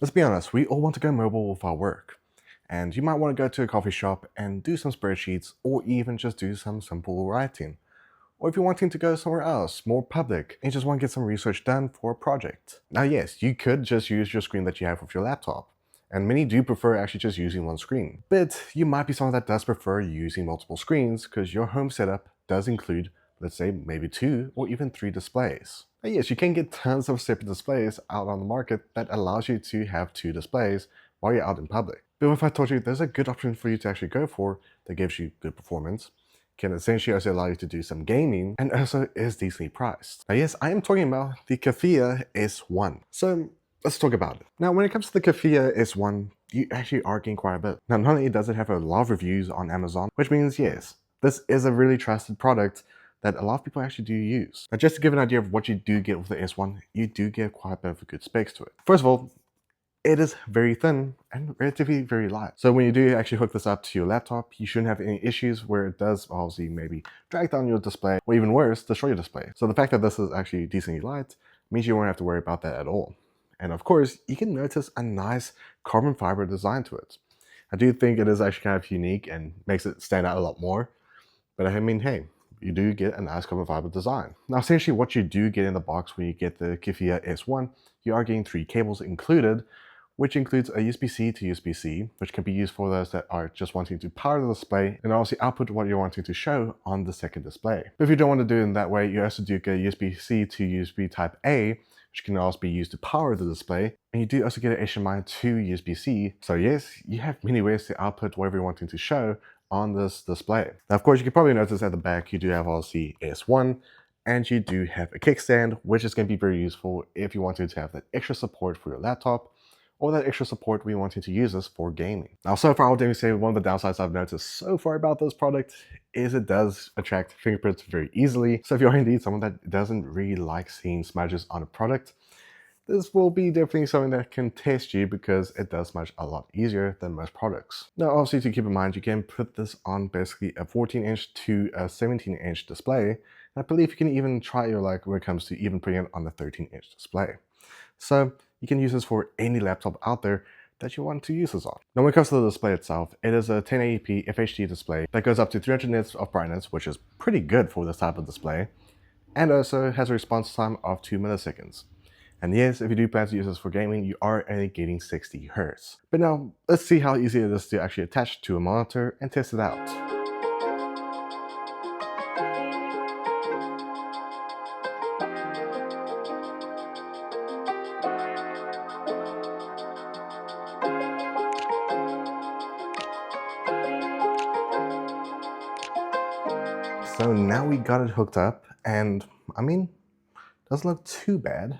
Let's be honest, we all want to go mobile with our work. And you might want to go to a coffee shop and do some spreadsheets or even just do some simple writing. Or if you're wanting to go somewhere else, more public, and you just want to get some research done for a project. Now yes, you could just use your screen that you have with your laptop. And many do prefer actually just using one screen. But you might be someone that does prefer using multiple screens because your home setup does include, let's say, maybe 2 or even 3 displays. Now yes, you can get tons of separate displays out on the market that allows you to have 2 displays while you're out in public. But if I told you there's a good option for you to actually go for that gives you good performance, can essentially also allow you to do some gaming, and also is decently priced. Now yes, I am talking about the Kefeya S1. So let's talk about it. Now when it comes to the Kefeya S1, you actually are getting quite a bit. Now not only does it have a lot of reviews on Amazon, which means yes, this is a really trusted product that a lot of people actually do use. Now just to give an idea of what you do get with the S1, you do get quite a bit of good specs to it. First of all, it is very thin and relatively very light. So when you do actually hook this up to your laptop, you shouldn't have any issues where it does obviously maybe drag down your display, or even worse, destroy your display. So the fact that this is actually decently light means you won't have to worry about that at all. And of course, you can notice a nice carbon fiber design to it. I do think it is actually kind of unique and makes it stand out a lot more. But I mean, hey, you do get a nice carbon fiber design. Now, essentially what you do get in the box when you get the Kefeya S1, you are getting 3 cables included, which includes a USB-C to USB-C, which can be used for those that are just wanting to power the display and also output what you're wanting to show on the second display. But if you don't want to do it in that way, you also do get a USB-C to USB type A, which can also be used to power the display. And you do also get an HDMI to USB-C. So yes, you have many ways to output whatever you're wanting to show on this display. Now, of course, you can probably notice at the back, you do have obviously S1, and you do have a kickstand, which is going to be very useful if you wanted to have that extra support for your laptop, or that extra support we wanted to use this for gaming. Now, so far, I would say one of the downsides I've noticed so far about this product is it does attract fingerprints very easily. So if you're indeed someone that doesn't really like seeing smudges on a product, this will be definitely something that can test you because it does smudge a lot easier than most products. Now, obviously, to keep in mind, you can put this on basically a 14-inch to a 17-inch display. I believe you can even try your luck when it comes to even putting it on the 13-inch display. So you can use this for any laptop out there that you want to use this on. Now when it comes to the display itself, it is a 1080p FHD display that goes up to 300 nits of brightness, which is pretty good for this type of display, and also has a response time of 2 milliseconds. And yes, if you do plan to use this for gaming, you are only getting 60 Hz. But now, let's see how easy it is to actually attach to a monitor and test it out. So now we got it hooked up, and I mean, doesn't look too bad.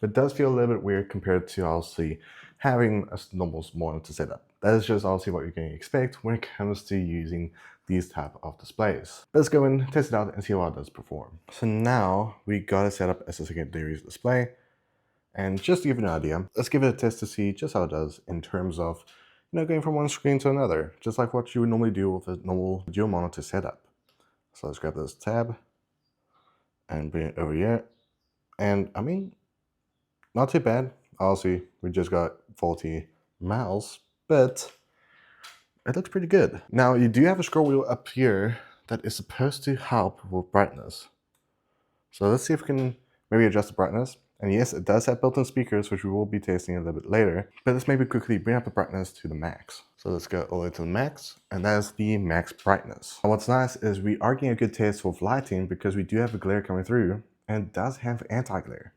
It does feel a little bit weird compared to obviously having a normal monitor setup. That is just obviously what you're going to expect when it comes to using these type of displays. Let's go and test it out and see how it does perform. So now we got it set up as a secondary display. And just to give you an idea, let's give it a test to see just how it does in terms of, going from one screen to another, just like what you would normally do with a normal dual monitor setup. So let's grab this tab and bring it over here. And I mean, not too bad. Obviously, we just got faulty mouse, but it looks pretty good. Now, you do have a scroll wheel up here that is supposed to help with brightness. So let's see if we can maybe adjust the brightness. And yes, it does have built-in speakers, which we will be testing a little bit later. But let's maybe quickly bring up the brightness to the max. So let's go all the way to the max, and that is the max brightness. And what's nice is we are getting a good test with lighting because we do have a glare coming through, and it does have anti-glare,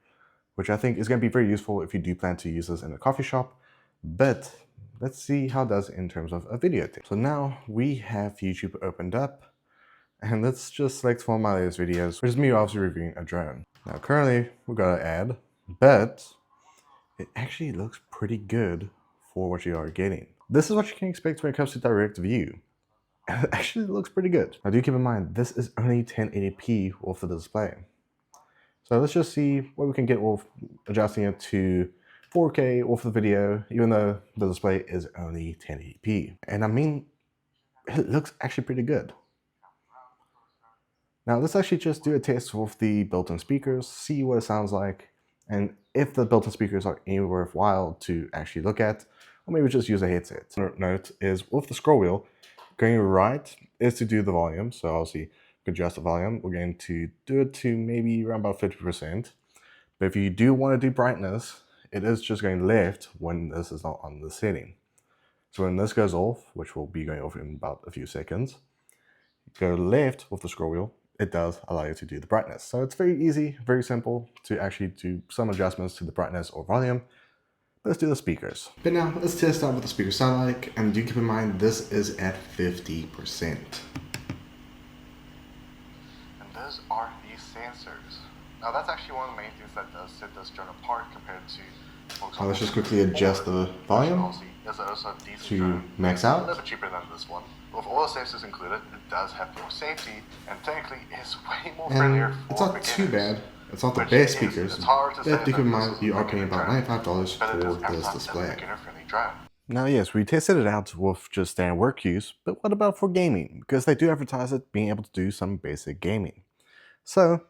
which I think is going to be very useful if you do plan to use this in a coffee shop. But let's see how it does in terms of a video tape. So now we have YouTube opened up, and let's just select one of my latest videos, which is me obviously reviewing a drone. Now currently we've got an ad, but it actually looks pretty good for what you are getting. This is what you can expect when it comes to direct view. And it actually looks pretty good. Now do keep in mind, this is only 1080p with the display. So let's just see what we can get with adjusting it to 4K with the video, even though the display is only 1080p. And I mean, it looks actually pretty good. Now let's actually just do a test with the built-in speakers, see what it sounds like, And if the built-in speakers are any worthwhile to actually look at, or maybe just use a headset. Note is with the scroll wheel, going right is to do the volume. So obviously, you can adjust the volume. We're going to do it to maybe around about 50%. But if you do want to do brightness, it is just going left when this is not on the setting. So when this goes off, which will be going off in about a few seconds, go left with the scroll wheel, it does allow you to do the brightness. So it's very easy, very simple to actually do some adjustments to the brightness or volume. Let's do the speakers. But now let's test out what the speakers sound like, and do keep in mind this is at 50%. And those are these sensors. Now that's actually one of the main things that does set this drone apart compared to, for example, let's just quickly adjust the volume to max out. A little bit cheaper than this one. With all the sensors included, it does have more safety and technically is way more friendlier for it's not beginners. too bad. It's not the best speakers, but do keep in mind you are paying about $95 for this display. Now yes, we tested it out with just standard work use, but what about for gaming? Because they do advertise it being able to do some basic gaming. So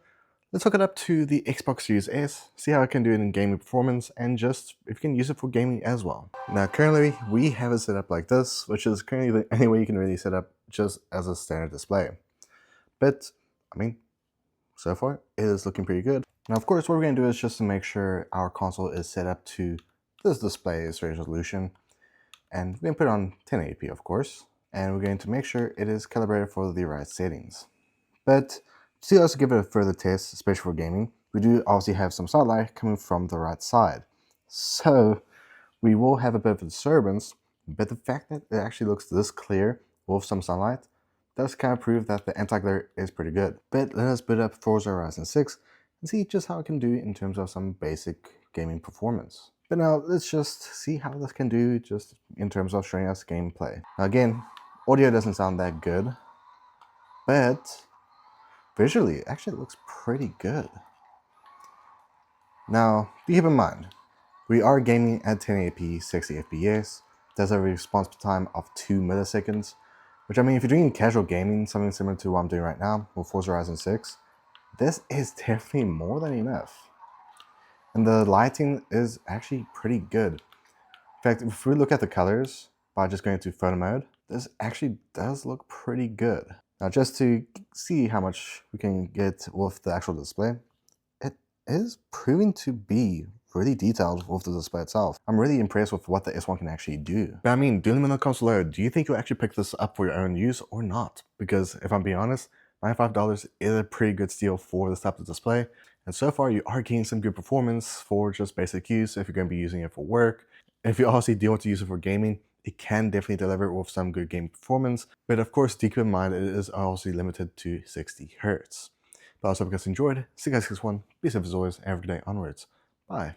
let's hook it up to the Xbox Series S, see how it can do it in gaming performance, and just if you can use it for gaming as well. Now currently we have it set up like this, which is currently the only way you can really set up just as a standard display. But I mean, so far it is looking pretty good. Now of course what we're going to do is just to make sure our console is set up to this display's resolution, and we're going to put it on 1080p of course, and we're going to make sure it is calibrated for the right settings. But to also give it a further test, especially for gaming, we do obviously have some sunlight coming from the right side. So we will have a bit of a disturbance, but the fact that it actually looks this clear with some sunlight does kind of prove that the anti-glare is pretty good. But let us boot up Forza Horizon 6 and see just how it can do in terms of some basic gaming performance. But now let's just see how this can do just in terms of showing us gameplay. Now again, audio doesn't sound that good, but visually, it actually looks pretty good. Now, keep in mind, we are gaming at 1080p 60 FPS. There's a response time of 2 milliseconds, which I mean, if you're doing casual gaming, something similar to what I'm doing right now with Forza Horizon 6, this is definitely more than enough. And the lighting is actually pretty good. In fact, if we look at the colors by just going to photo mode, this actually does look pretty good. Now just to see how much we can get with the actual display, it is proving to be really detailed with the display itself. I'm really impressed with what the S1 can actually do. But I mean, do let me know in the comments below, do you think you'll actually pick this up for your own use or not? Because if I'm being honest, $95 is a pretty good steal for this type of display. And so far you are getting some good performance for just basic use if you're going to be using it for work. If you obviously do want to use it for gaming, it can definitely deliver with some good game performance, but of course, do keep in mind it is obviously limited to 60 Hz. But also, if you guys enjoyed, see you guys next one. Be safe as always, and every day onwards. Bye.